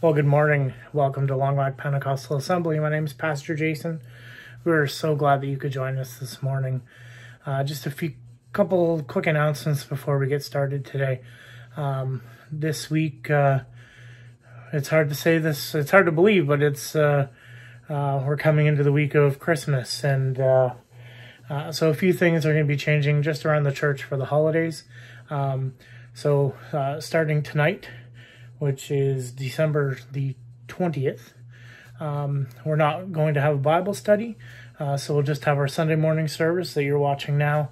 Well, good morning. Welcome to Longlac Pentecostal Assembly. My name is Pastor Jason. We're so glad that you could join us this morning. Just a couple quick announcements before we get started today. This week, it's hard to say this, it's hard to believe, but it's we're coming into the week of Christmas, and so a few things are going to be changing just around the church for the holidays. Starting tonight, which is December the 20th, we're not going to have a Bible study, so we'll just have our Sunday morning service that you're watching now,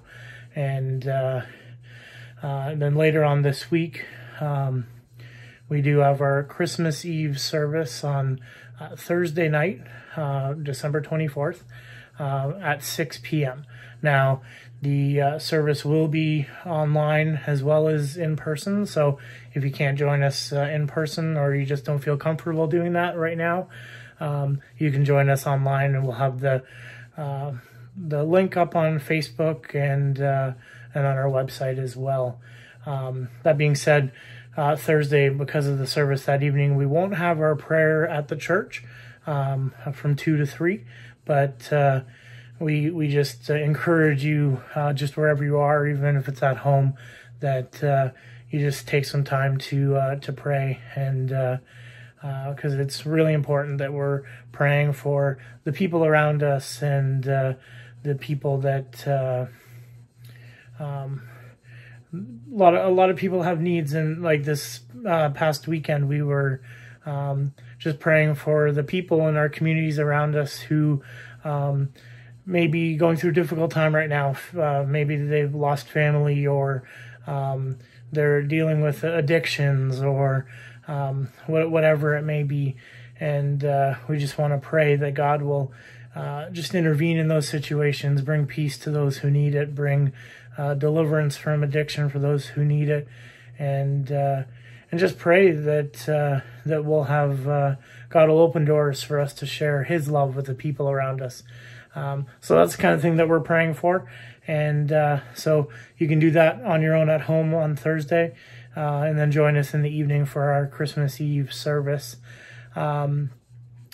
and then later on this week, we do have our Christmas Eve service on Thursday night, December 24th, at 6 p.m. Now, the service will be online as well as in person, so if you can't join us in person, or you just don't feel comfortable doing that right now, you can join us online, and we'll have the link up on Facebook and on our website as well. That being said, Thursday, because of the service that evening, we won't have our prayer at the church from 2 to 3, but we just encourage you, just wherever you are, even if it's at home, that you just take some time to pray, and because it's really important that we're praying for the people around us, and the people that a lot of people have needs. And like this past weekend, we were just praying for the people in our communities around us who may be going through a difficult time right now. Maybe they've lost family, or they're dealing with addictions, or whatever it may be. And we just want to pray that God will just intervene in those situations, bring peace to those who need it, bring deliverance from addiction for those who need it, and just pray that we'll have God will open doors for us to share His love with the people around us. So that's the kind of thing that we're praying for, and so you can do that on your own at home on Thursday, and then join us in the evening for our Christmas Eve service, and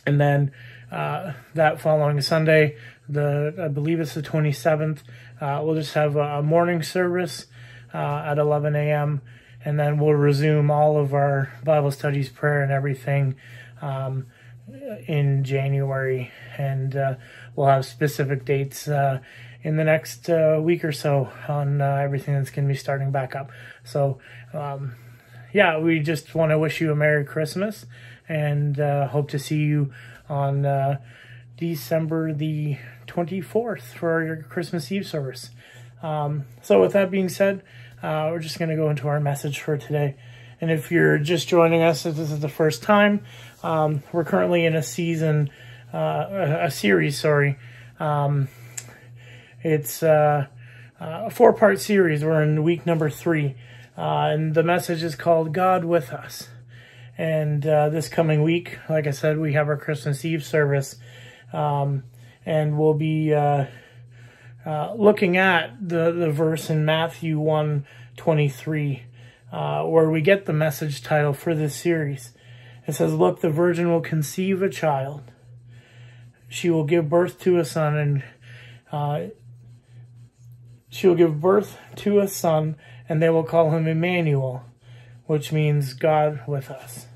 then that following Sunday, I believe it's the 27th, we'll just have a morning service at 11 a.m., and then we'll resume all of our Bible studies, prayer, and everything in January, and we'll have specific dates in the next week or so on everything that's going to be starting back up. So, we just want to wish you a Merry Christmas, and hope to see you on December the 24th for your Christmas Eve service. So with that being said, we're just going to go into our message for today. And if you're just joining us, if this is the first time, we're currently in a series, it's a 4-part series. We're in week number 3, and the message is called God with Us. And this coming week, like I said, we have our Christmas Eve service, and we'll be looking at the verse in Matthew 1:23, where we get the message title for this series. It says, "Look, the virgin will conceive a child. She will give birth to a son, and and they will call him Emmanuel," which means God with us.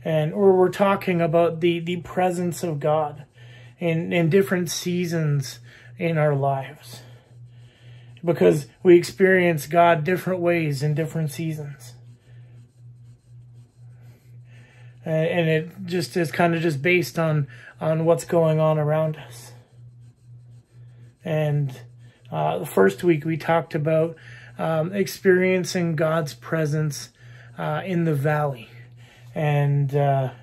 And we're talking about the presence of God in different seasons in our lives, because we experience God different ways in different seasons. And it just is kind of just based on what's going on around us. And the first week we talked about experiencing God's presence in the valley. And the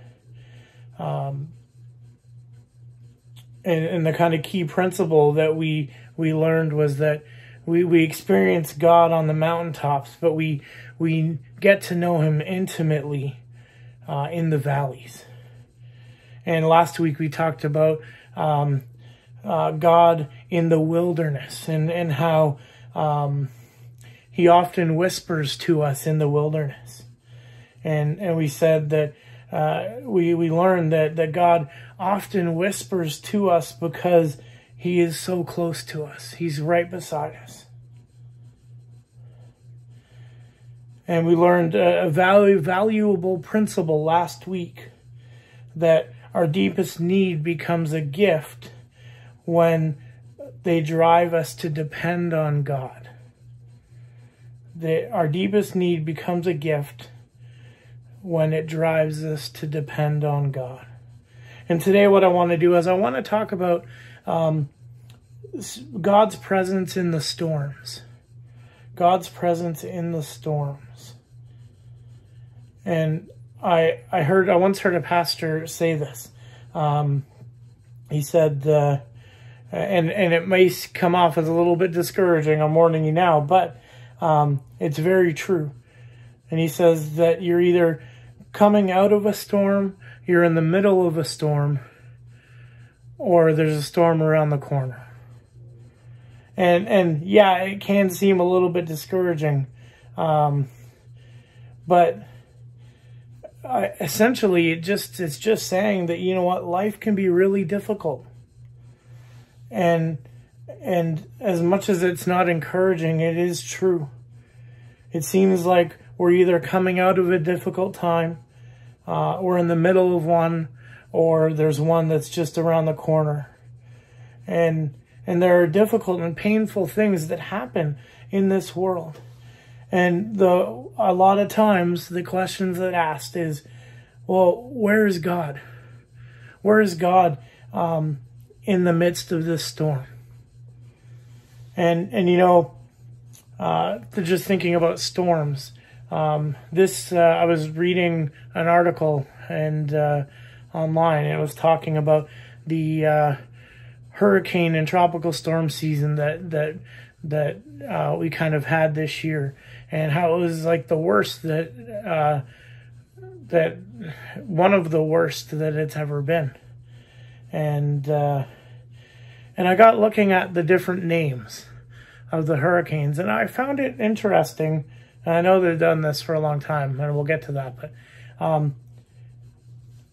kind of key principle that we learned was that we experience God on the mountaintops, but we get to know Him intimately in the valleys. And last week we talked about God in the wilderness, and how He often whispers to us in the wilderness. And we said that we learn that God often whispers to us because he is so close to us. He's right beside us. And we learned a valuable principle last week, that our deepest need becomes a gift when they drive us to depend on God. Our deepest need becomes a gift when it drives us to depend on God. And today what I want to do is I want to talk about God's presence in the storms. God's presence in the storms. And I once heard a pastor say this. He said, and it may come off as a little bit discouraging, I'm warning you now, but it's very true. And he says that you're either coming out of a storm, you're in the middle of a storm, or there's a storm around the corner. And yeah, it can seem a little bit discouraging, but essentially it's just saying that, you know what, life can be really difficult. And as much as it's not encouraging, it is true. It seems like we're either coming out of a difficult time, we're in the middle of one, or there's one that's just around the corner. And there are difficult and painful things that happen in this world. And a lot of times the questions that asked is, well, where is God? Where is God in the midst of this storm? And you know, just thinking about storms, I was reading an article and online, and it was talking about the hurricane and tropical storm season that we kind of had this year, and how it was like the worst that one of the worst that it's ever been. And I got looking at the different names of the hurricanes, and I found it interesting. And I know they've done this for a long time, and we'll get to that, but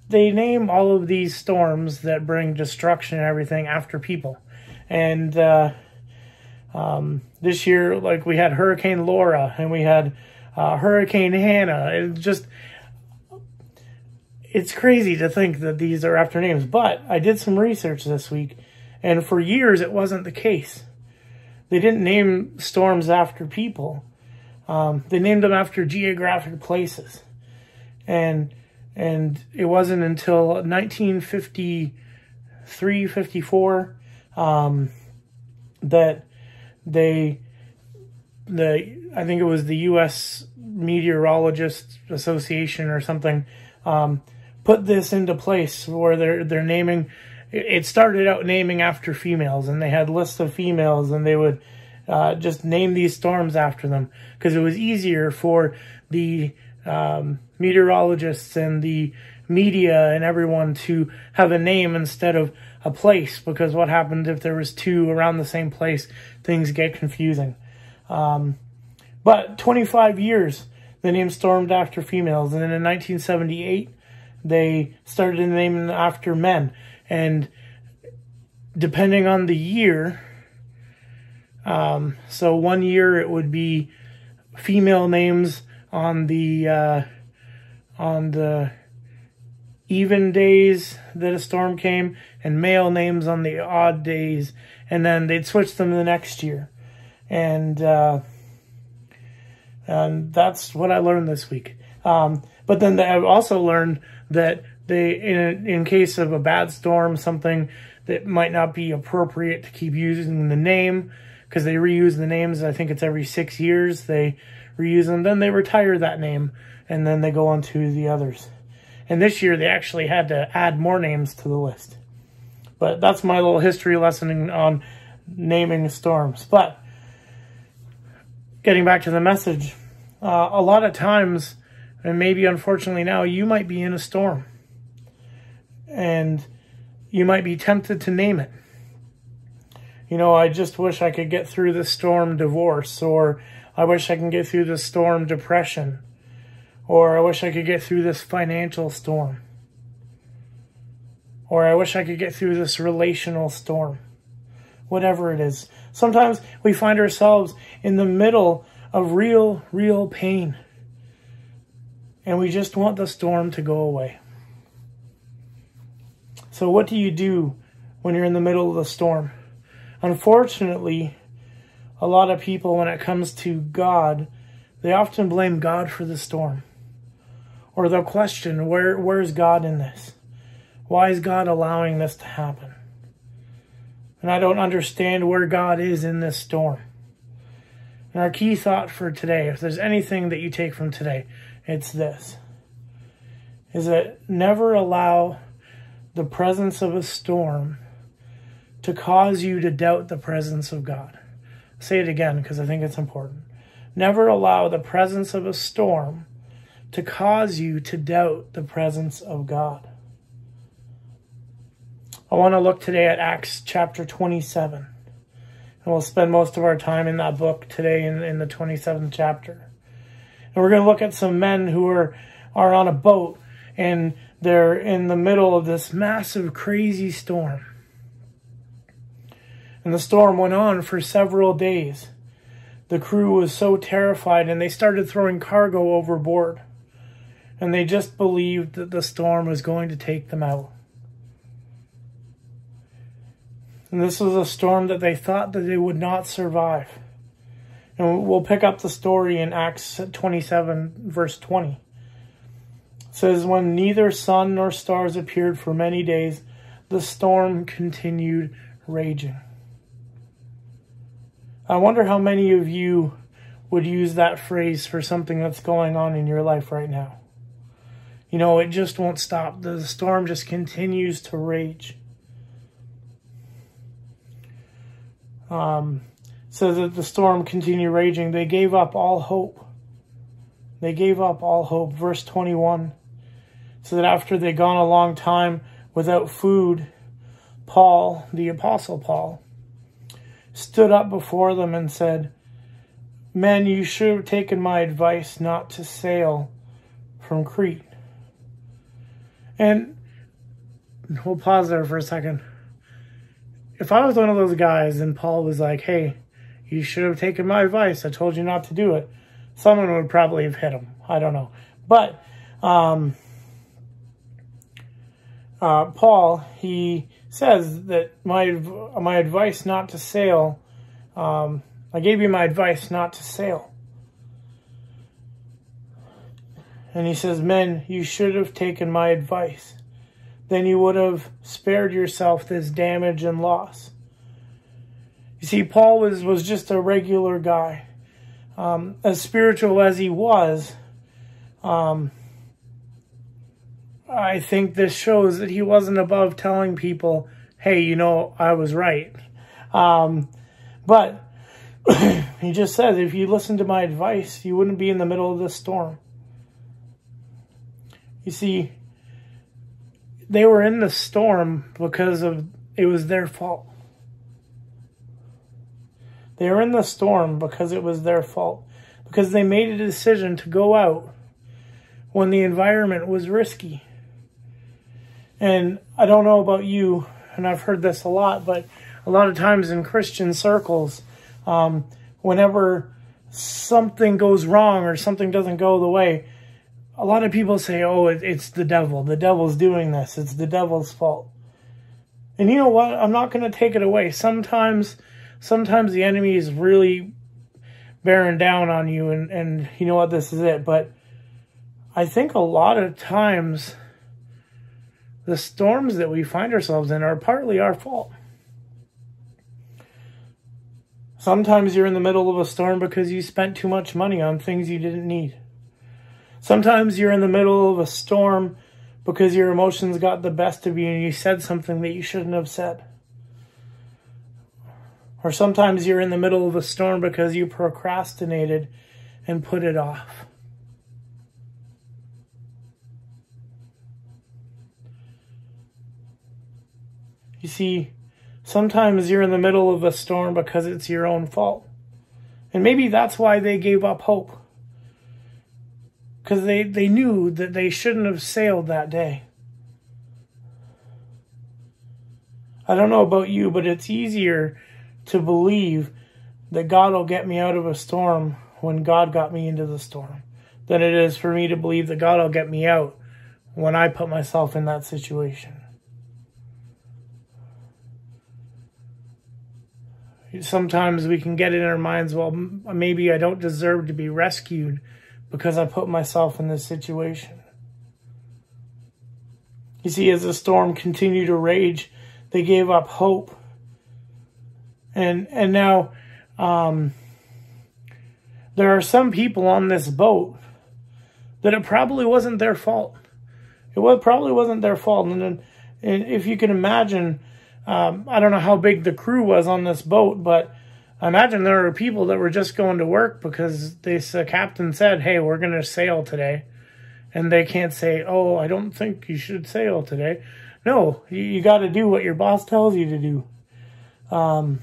they name all of these storms that bring destruction and everything after people. And this year, like, we had Hurricane Laura, and we had Hurricane Hannah. It's crazy to think that these are after names, but I did some research this week, and for years it wasn't the case. They didn't name storms after people. They named them after geographic places. And it wasn't until 1953, 54, that I think it was the U.S. Meteorologists Association or something, put this into place where they're naming. It started out naming after females, and they had lists of females, and they would just name these storms after them because it was easier for the meteorologists and the media and everyone to have a name instead of a place, because what happened if there was two around the same place? Things get confusing. But 25 years, the name stormed after females, and then in 1978, they started naming after men. And depending on the year, so one year it would be female names on the even days that a storm came, and male names on the odd days, and then they'd switch them the next year. And that's what I learned this week. But then I've also learned that in case of a bad storm, something that might not be appropriate to keep using the name, because they reuse the names, I think it's every 6 years they reuse them, then they retire that name, and then they go on to the others. And this year they actually had to add more names to the list. But that's my little history lesson on naming storms. But getting back to the message, a lot of times, and maybe unfortunately now, you might be in a storm, and you might be tempted to name it. You know, I just wish I could get through the storm divorce, or I wish I can get through the storm depression, Or I wish I could get through this financial storm. Or I wish I could get through this relational storm. Whatever it is. Sometimes we find ourselves in the middle of real pain. And we just want the storm to go away. So what do you do when you're in the middle of the storm? Unfortunately, a lot of people, when it comes to God, they often blame God for the storm. Or they'll question, where's God in this? Why is God allowing this to happen? And I don't understand where God is in this storm. And our key thought for today, if there's anything that you take from today, it's this. Is that never allow the presence of a storm to cause you to doubt the presence of God. I'll say it again because I think it's important. Never allow the presence of a storm to cause you to doubt the presence of God. I want to look today at Acts chapter 27. And we'll spend most of our time in that book today in the 27th chapter. And we're going to look at some men who are on a boat and they're in the middle of this massive, crazy storm. And the storm went on for several days. The crew was so terrified and they started throwing cargo overboard. And they just believed that the storm was going to take them out. And this was a storm that they thought that they would not survive. And we'll pick up the story in Acts 27, verse 20. It says, when neither sun nor stars appeared for many days, the storm continued raging. I wonder how many of you would use that phrase for something that's going on in your life right now. You know, it just won't stop. The storm just continues to rage. So that the storm continued raging. They gave up all hope. They gave up all hope. Verse 21. So that after they'd gone a long time without food, Paul, the Apostle Paul, stood up before them and said, men, you should have taken my advice not to sail from Crete. And we'll pause there for a second. If I was one of those guys and Paul was like, hey, you should have taken my advice. I told you not to do it. Someone would probably have hit him. I don't know. But Paul, he says that my advice not to sail, I gave you my advice not to sail. And he says, men, you should have taken my advice. Then you would have spared yourself this damage and loss. You see, Paul was just a regular guy. As spiritual as he was, I think this shows that he wasn't above telling people, hey, you know, I was right. But he just says, if you listened to my advice, you wouldn't be in the middle of this storm. You see, they were in the storm because it was their fault. They were in the storm because it was their fault. Because they made a decision to go out when the environment was risky. And I don't know about you, and I've heard this a lot, but a lot of times in Christian circles, whenever something goes wrong or something doesn't go the way, a lot of people say, oh, it's the devil. The devil's doing this. It's the devil's fault. And you know what? I'm not going to take it away. Sometimes the enemy is really bearing down on you, and you know what? This is it. But I think a lot of times the storms that we find ourselves in are partly our fault. Sometimes you're in the middle of a storm because you spent too much money on things you didn't need. Sometimes you're in the middle of a storm because your emotions got the best of you and you said something that you shouldn't have said. Or sometimes you're in the middle of a storm because you procrastinated and put it off. You see, sometimes you're in the middle of a storm because it's your own fault. And maybe that's why they gave up hope. because they knew that they shouldn't have sailed that day. I don't know about you, but it's easier to believe that God will get me out of a storm when God got me into the storm than it is for me to believe that God will get me out when I put myself in that situation. Sometimes we can get it in our minds, well, maybe I don't deserve to be rescued because I put myself in this situation. You see, as the storm continued to rage, they gave up hope. And now there are some people on this boat that it probably wasn't their fault. Probably wasn't their fault. And if you can imagine, I don't know how big the crew was on this boat, but I imagine there were people that were just going to work because the captain said, hey, we're going to sail today. And they can't say, oh, I don't think you should sail today. No, you got to do what your boss tells you to do. And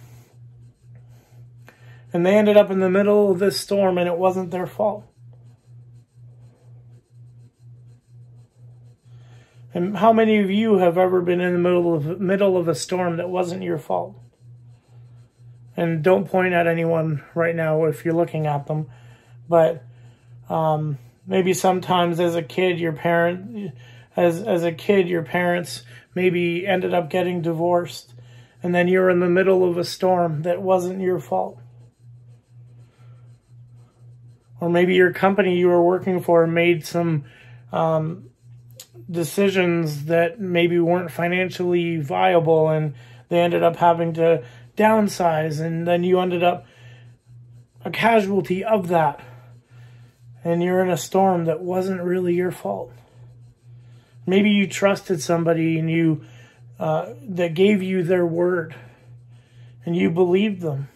they ended up in the middle of this storm, and it wasn't their fault. And how many of you have ever been in the middle of a storm that wasn't your fault? And don't point at anyone right now if you're looking at them. But maybe sometimes as a kid, your parents maybe ended up getting divorced. And then you're in the middle of a storm that wasn't your fault. Or maybe your company you were working for made some decisions that maybe weren't financially viable, and they ended up having to downsize, and then you ended up a casualty of that. And you're in a storm that wasn't really your fault. Maybe you trusted somebody and you that gave you their word, and you believed them.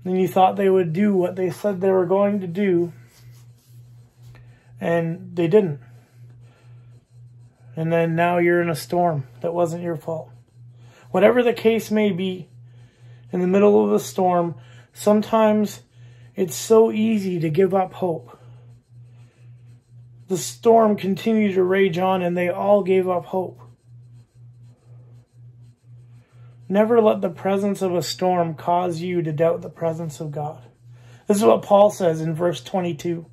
And you thought they would do what they said they were going to do, and they didn't. And then now you're in a storm that wasn't your fault. Whatever the case may be, in the middle of a storm, sometimes it's so easy to give up hope. The storm continued to rage on, and they all gave up hope. Never let the presence of a storm cause you to doubt the presence of God. This is what Paul says in verse 22.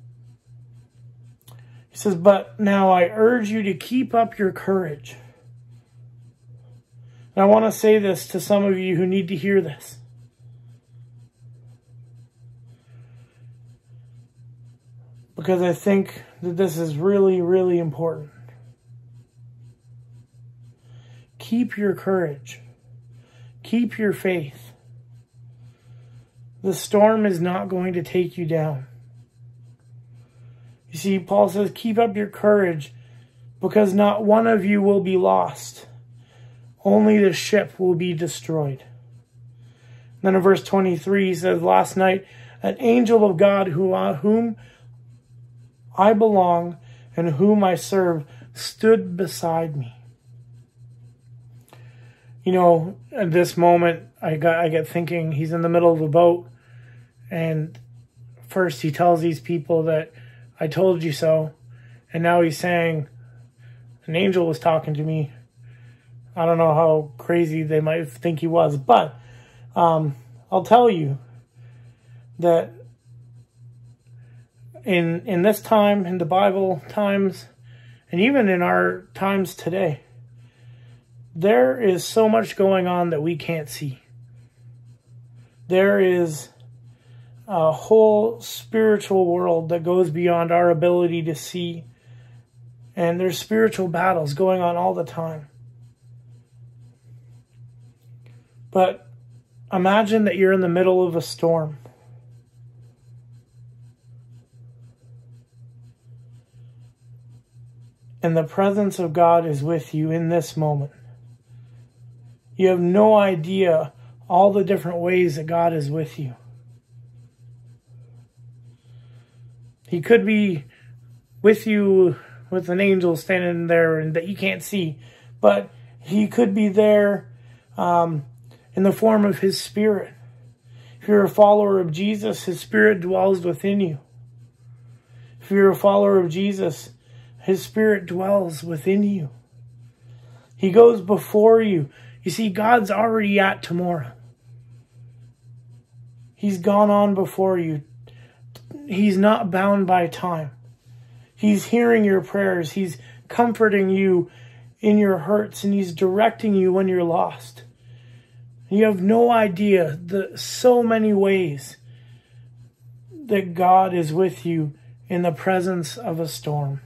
He says, but now I urge you to keep up your courage. And I want to say this to some of you who need to hear this. Because I think that this is really, really important. Keep your courage. Keep your faith. The storm is not going to take you down. You see, Paul says, keep up your courage, because not one of you will be lost. Only the ship will be destroyed. Then in verse 23, he says, last night, an angel of God whom I belong and whom I serve stood beside me. You know, at this moment, I get thinking he's in the middle of a boat. And first he tells these people that I told you so. And now he's saying an angel was talking to me. I don't know how crazy they might think he was. But I'll tell you that in this time, in the Bible times, and even in our times today, there is so much going on that we can't see. There is a whole spiritual world that goes beyond our ability to see. And there's spiritual battles going on all the time. But imagine that you're in the middle of a storm. And the presence of God is with you in this moment. You have no idea all the different ways that God is with you. He could be with you with an angel standing there and that you can't see, but he could be there in the form of his Spirit. If you're a follower of Jesus, his Spirit dwells within you. If you're a follower of Jesus, His Spirit dwells within you. He goes before you. You see, God's already at tomorrow. He's gone on before you. He's not bound by time. He's hearing your prayers. He's comforting you in your hurts, and He's directing you when you're lost. You have no idea the so many ways that God is with you in the presence of a storm.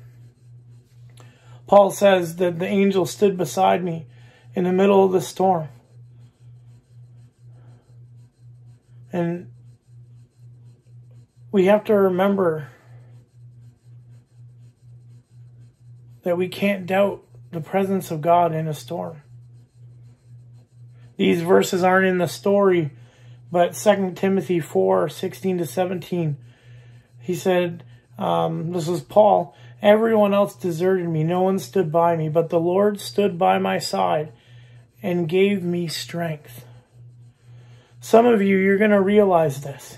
Paul says that the angel stood beside me in the middle of the storm. And we have to remember that we can't doubt the presence of God in a storm. These verses aren't in the story, but 2 Timothy 4:16-17, he said, this was Paul, everyone else deserted me, no one stood by me, but the Lord stood by my side and gave me strength. Some of you, you're going to realize this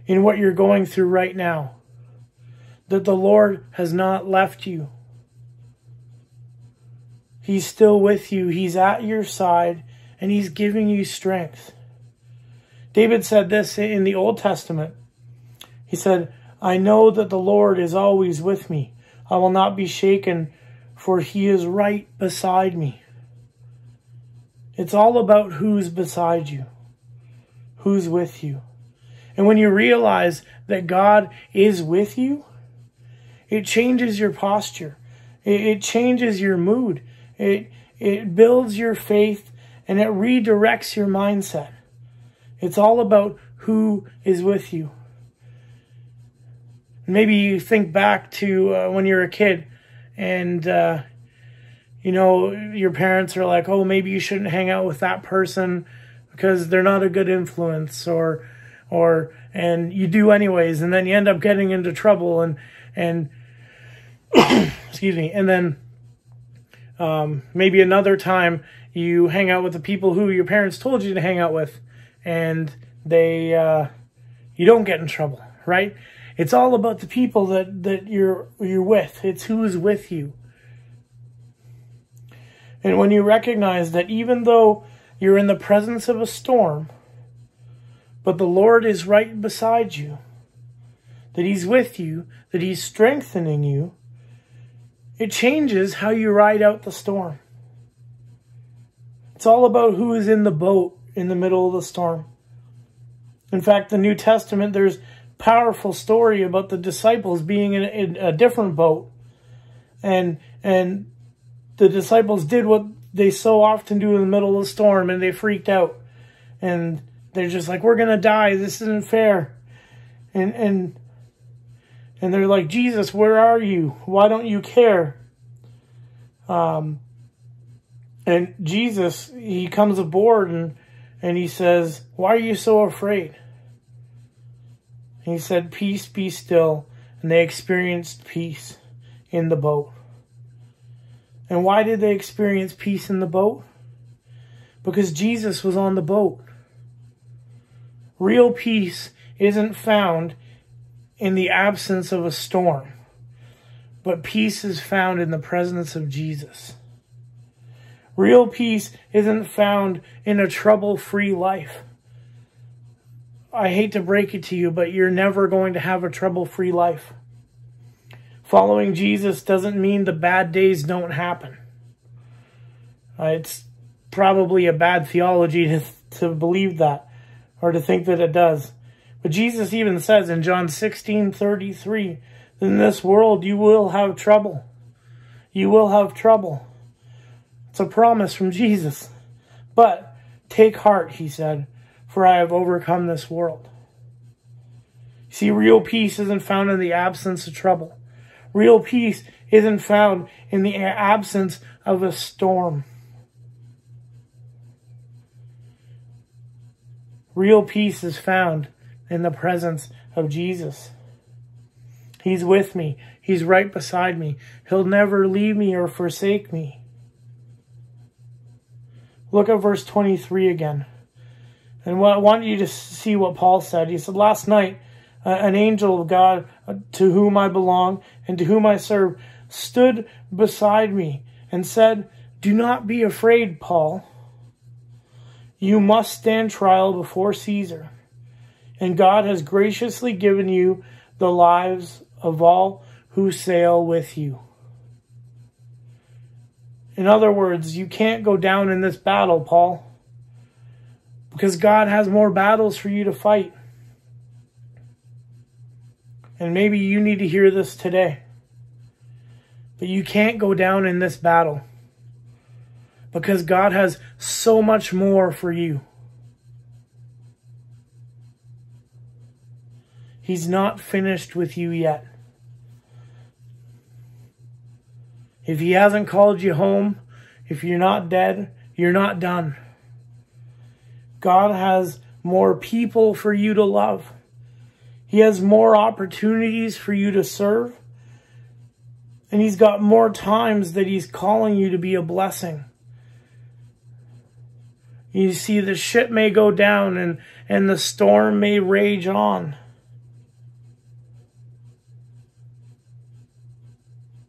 in what you're going through right now, that the Lord has not left you. He's still with you. He's at your side, and He's giving you strength. David said this in the Old Testament. He said, I know that the Lord is always with me. I will not be shaken, for He is right beside me. It's all about who's beside you, who's with you. And when you realize that God is with you, it changes your posture. It changes your mood. It builds your faith, and it redirects your mindset. It's all about who is with you. Maybe you think back to when you were a kid, and your parents are like, oh, maybe you shouldn't hang out with that person because they're not a good influence, and you do anyways, and then you end up getting into trouble, and excuse me, and then maybe another time you hang out with the people who your parents told you to hang out with, and you don't get in trouble, right? It's all about the people that you're with. It's who's with you. And when you recognize that even though you're in the presence of a storm, but the Lord is right beside you, that He's with you, that He's strengthening you, it changes how you ride out the storm. It's all about who is in the boat in the middle of the storm. In fact, the New Testament, there's powerful story about the disciples being in a different boat, and the disciples did what they so often do in the middle of the storm, and they freaked out, and they're just like, we're gonna die, this isn't fair, and they're like, Jesus, where are you? Why don't you care? And Jesus, He comes aboard and He says, why are you so afraid? He said, peace, be still. And they experienced peace in the boat. And why did they experience peace in the boat? Because Jesus was on the boat. Real peace isn't found in the absence of a storm, but peace is found in the presence of Jesus. Real peace isn't found in a trouble-free life. I hate to break it to you, but you're never going to have a trouble-free life. Following Jesus doesn't mean the bad days don't happen. It's probably a bad theology to believe that, or to think that it does. But Jesus even says in John 16:33, in this world you will have trouble. You will have trouble. It's a promise from Jesus. But take heart, He said, for I have overcome this world. See, real peace isn't found in the absence of trouble. Real peace isn't found in the absence of a storm. Real peace is found in the presence of Jesus. He's with me. He's right beside me. He'll never leave me or forsake me. Look at verse 23 again. And I want you to see what Paul said. He said, last night an angel of God to whom I belong and to whom I serve, stood beside me and said, "Do not be afraid, Paul. You must stand trial before Caesar, and God has graciously given you the lives of all who sail with you." In other words, you can't go down in this battle, Paul, because God has more battles for you to fight. And maybe you need to hear this today. But you can't go down in this battle, because God has so much more for you. He's not finished with you yet. If He hasn't called you home, if you're not dead, you're not done. God has more people for you to love. He has more opportunities for you to serve. And He's got more times that He's calling you to be a blessing. You see, the ship may go down and the storm may rage on.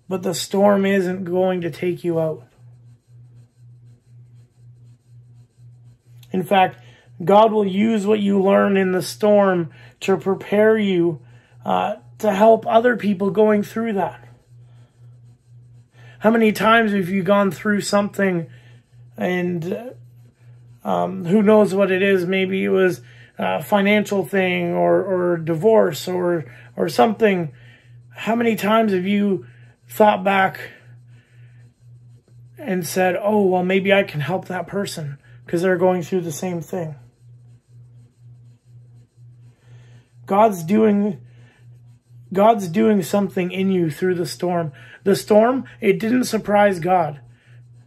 But the storm isn't going to take you out. In fact, God will use what you learn in the storm to prepare you to help other people going through that. How many times have you gone through something and who knows what it is? Maybe it was a financial thing or divorce or something. How many times have you thought back and said, "Oh, well, maybe I can help that person because they're going through the same thing"? God's doing something in you through the storm. The storm, it didn't surprise God.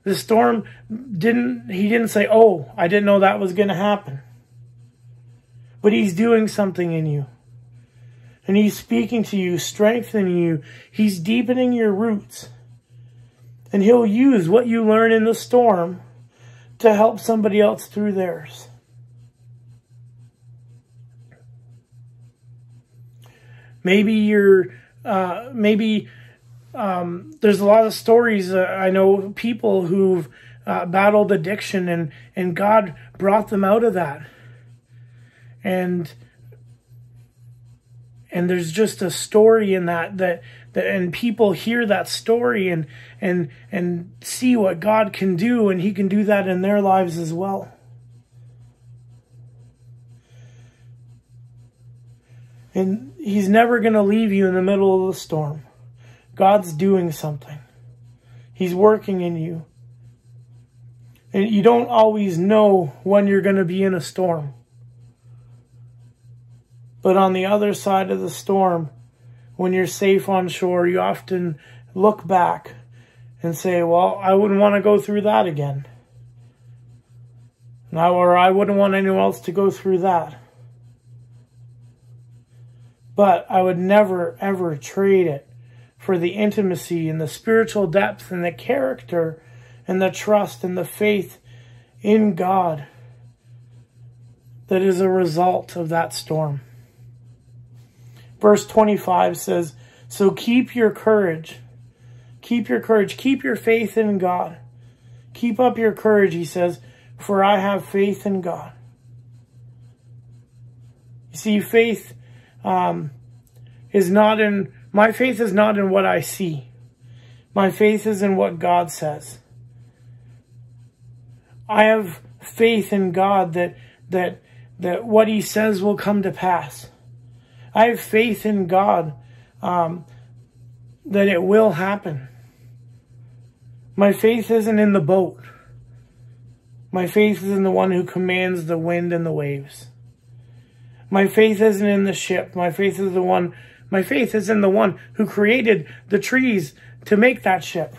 The storm He didn't say, "Oh, I didn't know that was going to happen." But He's doing something in you. And He's speaking to you, strengthening you. He's deepening your roots. And He'll use what you learn in the storm to help somebody else through theirs. Maybe there's a lot of stories. I know people who've battled addiction and God brought them out of that. And there's just a story in that and people hear that story and see what God can do, and He can do that in their lives as well. And He's never going to leave you in the middle of the storm. God's doing something. He's working in you. And you don't always know when you're going to be in a storm. But on the other side of the storm, when you're safe on shore, you often look back and say, "Well, I wouldn't want to go through that again." Or I wouldn't want anyone else to go through that. But I would never, ever trade it for the intimacy and the spiritual depth and the character and the trust and the faith in God that is a result of that storm. Verse 25 says, "So keep your courage. Keep your courage. Keep your faith in God. Keep up your courage," He says, "for I have faith in God." You see, faith is not in what I see. My faith is in what God says. I have faith in God that what He says will come to pass. I have faith in God that it will happen. My faith isn't in the boat. My faith is in the one who commands the wind and the waves. My faith isn't in the ship. My faith is in the one who created the trees to make that ship.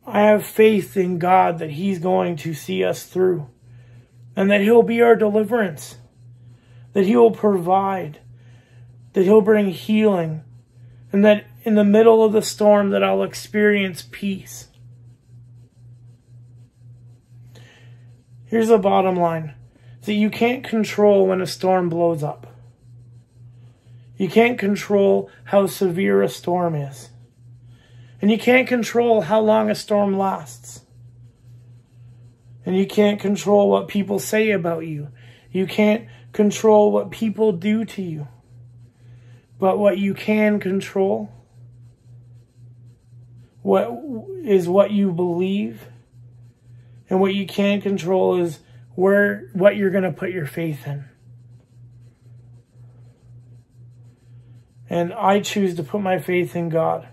I have faith in God that He's going to see us through, and that He'll be our deliverance, that He will provide, that He'll bring healing, and that in the middle of the storm that I'll experience peace. Here's the bottom line. that you can't control when a storm blows up. You can't control how severe a storm is. And you can't control how long a storm lasts. And you can't control what people say about you. You can't control what people do to you. But what you can control what you believe. And what you can't control is what you're going to put your faith in. And I choose to put my faith in God.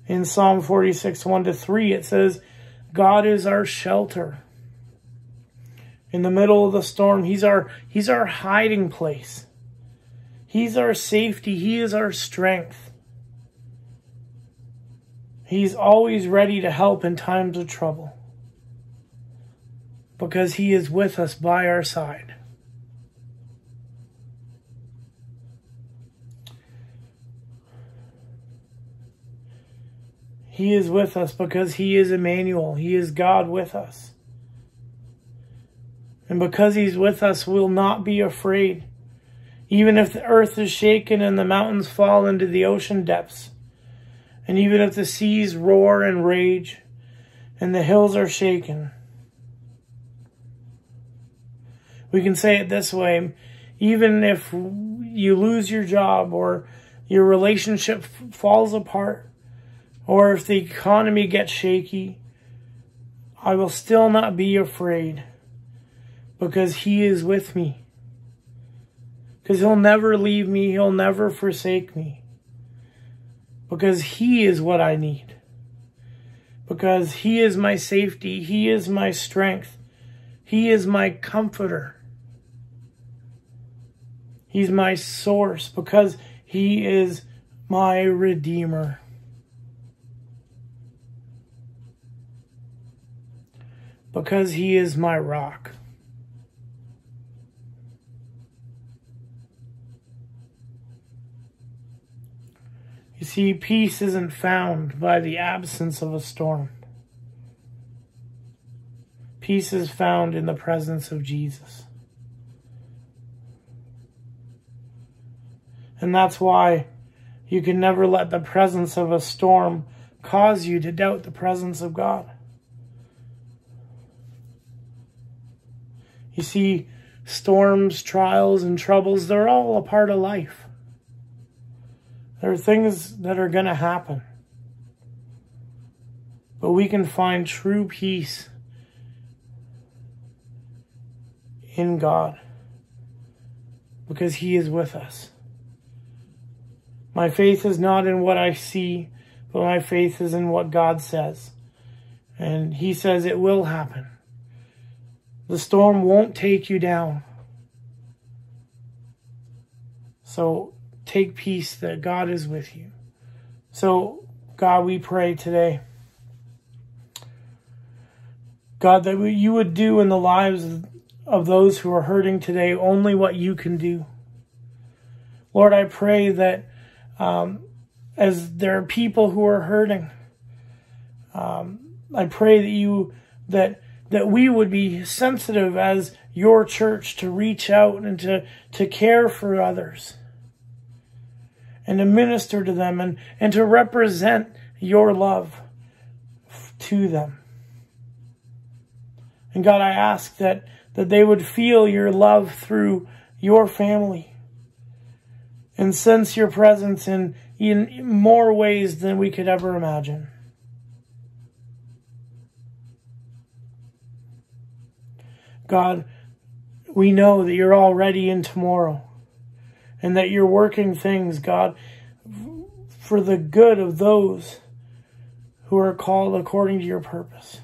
In Psalm 46, 1-3, it says, God is our shelter. In the middle of the storm, He's our hiding place. He's our safety. He is our strength. He's always ready to help in times of trouble, because He is with us by our side. He is with us because He is Emmanuel. He is God with us. And because He's with us, we'll not be afraid. Even if the earth is shaken and the mountains fall into the ocean depths, and even if the seas roar and rage and the hills are shaken, we can say it this way: even if you lose your job, or your relationship falls apart, or if the economy gets shaky, I will still not be afraid, because He is with me. Because He'll never leave me. He'll never forsake me. Because He is what I need. Because He is my safety. He is my strength. He is my comforter. He's my source, because He is my Redeemer. Because He is my rock. You see, peace isn't found by the absence of a storm. Peace is found in the presence of Jesus. And that's why you can never let the presence of a storm cause you to doubt the presence of God. You see, storms, trials, and troubles, they're all a part of life. There are things that are going to happen. But we can find true peace in God, because He is with us. My faith is not in what I see, but my faith is in what God says. And He says it will happen. The storm won't take you down. So take peace that God is with you. So, God, we pray today, God, that you would do in the lives of those who are hurting today only what you can do. Lord, I pray that as there are people who are hurting, I pray that we would be sensitive as your church to reach out and to care for others, and to minister to them, and to represent your love to them. And God, I ask that they would feel your love through your family, and sense your presence in more ways than we could ever imagine. God, we know that you're already in tomorrow, and that you're working things, God, for the good of those who are called according to your purpose.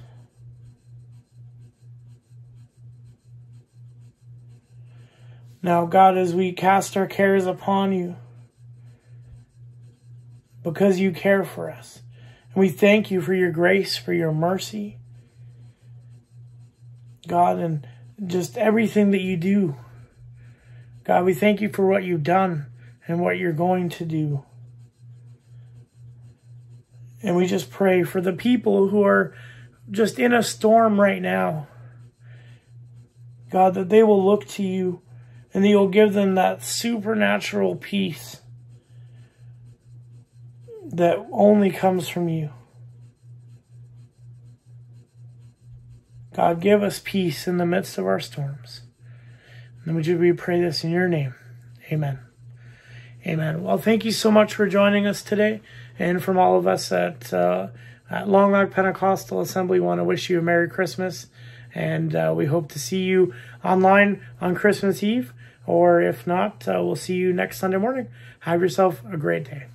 Now, God, as we cast our cares upon you, because you care for us, and we thank you for your grace, for your mercy, God, and just everything that you do. God, we thank you for what you've done and what you're going to do. And we just pray for the people who are just in a storm right now. God, that they will look to you and that you'll give them that supernatural peace that only comes from you. God, give us peace in the midst of our storms. And would we pray this in your name? Amen. Amen. Well, thank you so much for joining us today. And from all of us at Longlac Pentecostal Assembly, we want to wish you a Merry Christmas. And we hope to see you online on Christmas Eve. Or if not, we'll see you next Sunday morning. Have yourself a great day.